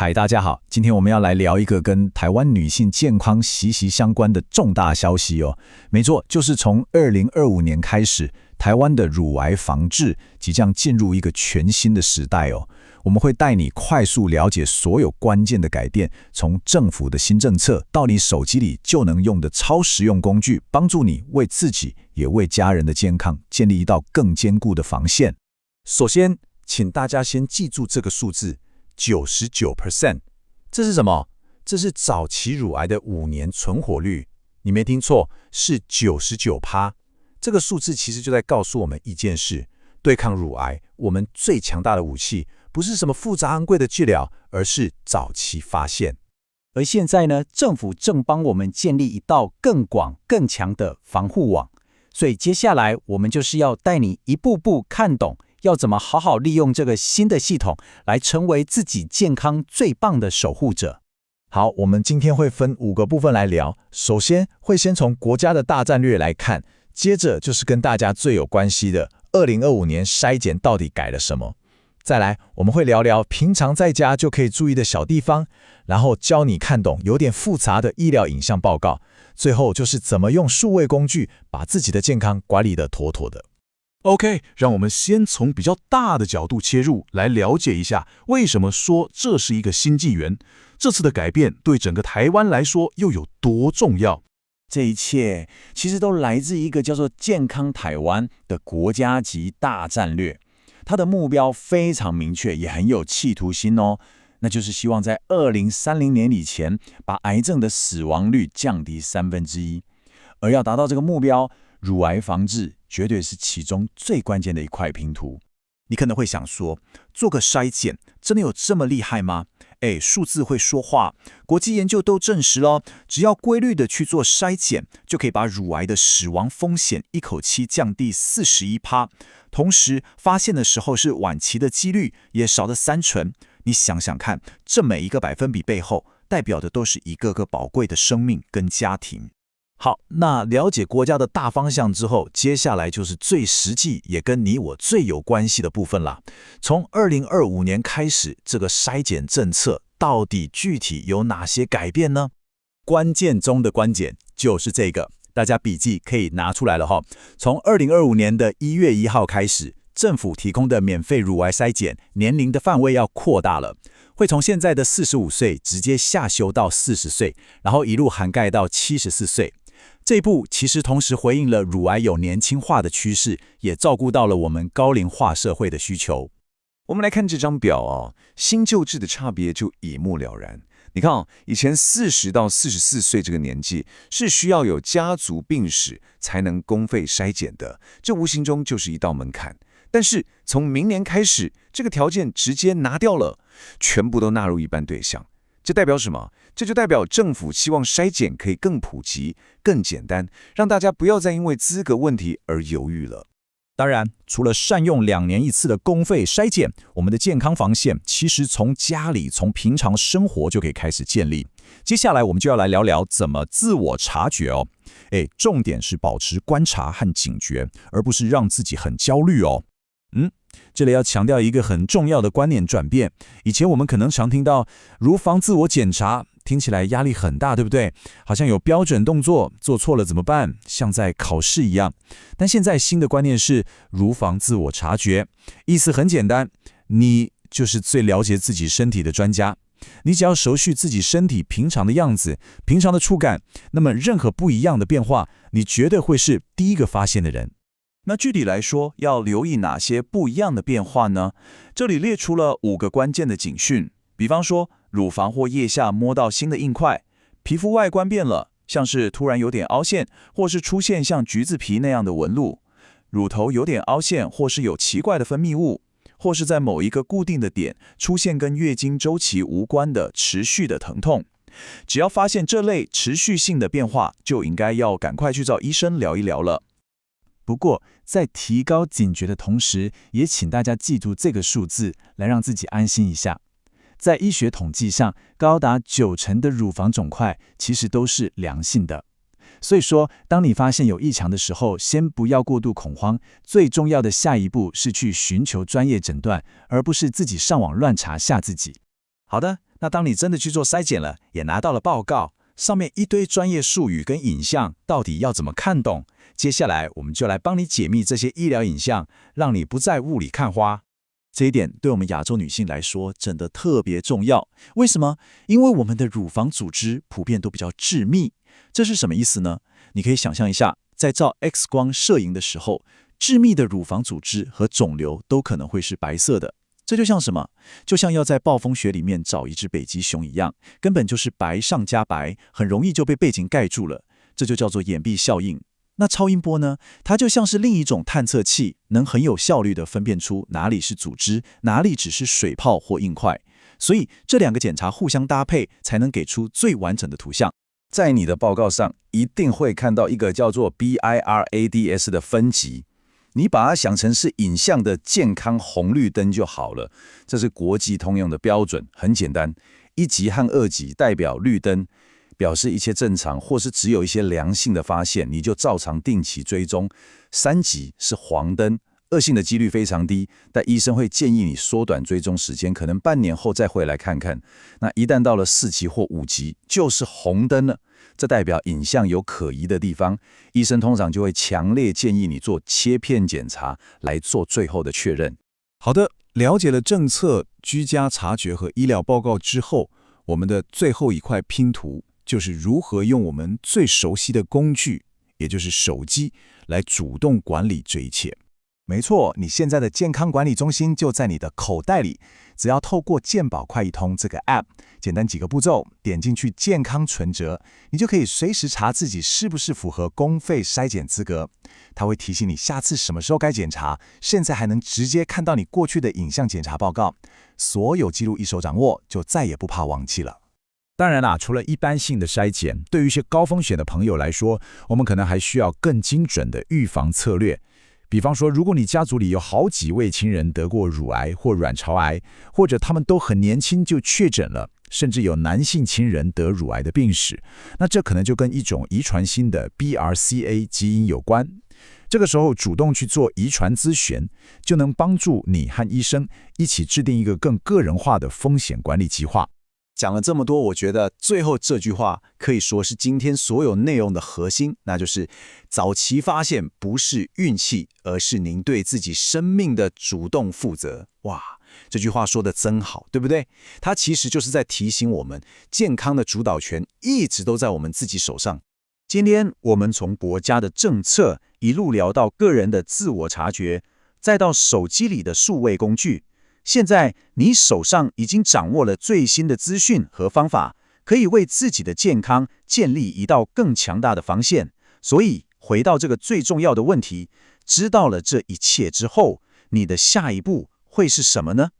嗨，大家好，今天我们要来聊一个跟台湾女性健康息息相关的重大消息哦。没错，就是从2025年开始，台湾的乳癌防治即将进入一个全新的时代哦。我们会带你快速了解所有关键的改变，从政府的新政策到你手机里就能用的超实用工具，帮助你为自己也为家人的健康建立一道更坚固的防线。首先，请大家先记住这个数字。99%， 这是什么？这是早期乳癌的5年存活率。你没听错，是99%。这个数字其实就在告诉我们一件事：对抗乳癌，我们最强大的武器不是什么复杂昂贵的治疗，而是早期发现。而现在呢，政府正帮我们建立一道更广、更强的防护网。所以接下来我们就是要带你一步步看懂。要怎么好好利用这个新的系统，来成为自己健康最棒的守护者？好，我们今天会分5个部分来聊。首先会先从国家的大战略来看，接着就是跟大家最有关系的2025年筛检到底改了什么。再来，我们会聊聊平常在家就可以注意的小地方，然后教你看懂有点复杂的医疗影像报告。最后就是怎么用数位工具把自己的健康管理得妥妥的。OK， 让我们先从比较大的角度切入，来了解一下为什么说这是一个新纪元。这次的改变对整个台湾来说又有多重要？这一切其实都来自一个叫做健康台湾的国家级大战略，它的目标非常明确，也很有企图心哦。那就是希望在2030年以前，把癌症的死亡率降低1/3。而要达到这个目标，乳癌防治绝对是其中最关键的一块拼图。你可能会想说，做个筛检真的有这么厉害吗？数字会说话，国际研究都证实了，只要规律的去做筛检，就可以把乳癌的死亡风险一口气降低41%，同时发现的时候是晚期的几率也少了30%。你想想看，这每一个百分比背后，代表的都是一个个宝贵的生命跟家庭。好，那了解国家的大方向之后，接下来就是最实际也跟你我最有关系的部分啦。从2025年开始，这个筛检政策到底具体有哪些改变呢？关键中的关键就是这个，大家笔记可以拿出来了哈。从2025年的1月1号开始，政府提供的免费乳癌筛检年龄的范围要扩大了，会从现在的45岁直接下修到40岁，然后一路涵盖到74岁。这一步其实同时回应了乳癌有年轻化的趋势，也照顾到了我们高龄化社会的需求。我们来看这张表哦，新旧制的差别就一目了然。你看以前40到44岁这个年纪是需要有家族病史才能公费筛检的，这无形中就是一道门槛。但是从明年开始，这个条件直接拿掉了，全部都纳入一般对象。这代表什么？这就代表政府希望筛检可以更普及、更简单，让大家不要再因为资格问题而犹豫了。当然，除了善用2年1次的公费筛检，我们的健康防线其实从家里、从平常生活就可以开始建立。接下来我们就要来聊聊怎么自我察觉哦。重点是保持观察和警觉，而不是让自己很焦虑哦。这里要强调一个很重要的观念转变。以前我们可能常听到乳房自我检查，听起来压力很大，对不对？好像有标准动作，做错了怎么办？像在考试一样。但现在新的观念是乳房自我察觉，意思很简单，你就是最了解自己身体的专家。你只要熟悉自己身体平常的样子，平常的触感，那么任何不一样的变化，你绝对会是第一个发现的人。那具体来说，要留意哪些不一样的变化呢？这里列出了5个关键的警讯，比方说，乳房或腋下摸到新的硬块，皮肤外观变了，像是突然有点凹陷，或是出现像橘子皮那样的纹路，乳头有点凹陷，或是有奇怪的分泌物，或是在某一个固定的点出现跟月经周期无关的持续的疼痛。只要发现这类持续性的变化，就应该要赶快去找医生聊一聊了。不过，在提高警觉的同时，也请大家记住这个数字，来让自己安心一下。在医学统计上，高达90%的乳房肿块其实都是良性的。所以说，当你发现有异常的时候，先不要过度恐慌，最重要的下一步是去寻求专业诊断，而不是自己上网乱查吓自己。好的，那当你真的去做筛检了，也拿到了报告，上面一堆专业术语跟影像，到底要怎么看懂？接下来我们就来帮你解密这些医疗影像，让你不再雾里看花。这一点对我们亚洲女性来说真的特别重要。为什么？因为我们的乳房组织普遍都比较致密。这是什么意思呢？你可以想象一下，在照 X 光摄影的时候，致密的乳房组织和肿瘤都可能会是白色的。这就像什么？就像要在暴风雪里面找一只北极熊一样，根本就是白上加白，很容易就被背景盖住了。这就叫做掩蔽效应。那超音波呢？它就像是另一种探测器，能很有效率地分辨出哪里是组织，哪里只是水泡或硬块。所以这两个检查互相搭配，才能给出最完整的图像。在你的报告上一定会看到一个叫做 BIRADS 的分级，你把它想成是影像的健康红绿灯就好了。这是国际通用的标准，很简单。1级和2级代表绿灯，表示一切正常，或是只有一些良性的发现，你就照常定期追踪。3级是黄灯，恶性的几率非常低，但医生会建议你缩短追踪时间，可能半年后再回来看看。那一旦到了4级或5级，就是红灯了，这代表影像有可疑的地方，医生通常就会强烈建议你做切片检查来做最后的确认。好的，了解了政策、居家察觉和医疗报告之后，我们的最后一块拼图就是如何用我们最熟悉的工具，也就是手机，来主动管理这一切。没错，你现在的健康管理中心就在你的口袋里，只要透过健保快易通这个 App， 简单几个步骤，点进去健康存折，你就可以随时查自己是不是符合公费筛检资格。它会提醒你下次什么时候该检查，现在还能直接看到你过去的影像检查报告，所有记录一手掌握，就再也不怕忘记了。当然啦，除了一般性的筛检，对于一些高风险的朋友来说，我们可能还需要更精准的预防策略。比方说，如果你家族里有好几位亲人得过乳癌或卵巢癌，或者他们都很年轻就确诊了，甚至有男性亲人得乳癌的病史，那这可能就跟一种遗传性的 BRCA 基因有关。这个时候主动去做遗传咨询，就能帮助你和医生一起制定一个更个人化的风险管理计划。讲了这么多，我觉得最后这句话可以说是今天所有内容的核心，那就是早期发现不是运气，而是您对自己生命的主动负责。哇，这句话说的真好，对不对？它其实就是在提醒我们，健康的主导权一直都在我们自己手上。今天我们从国家的政策一路聊到个人的自我察觉，再到手机里的数位工具。现在你手上已经掌握了最新的资讯和方法，可以为自己的健康建立一道更强大的防线。所以回到这个最重要的问题，知道了这一切之后，你的下一步会是什么呢？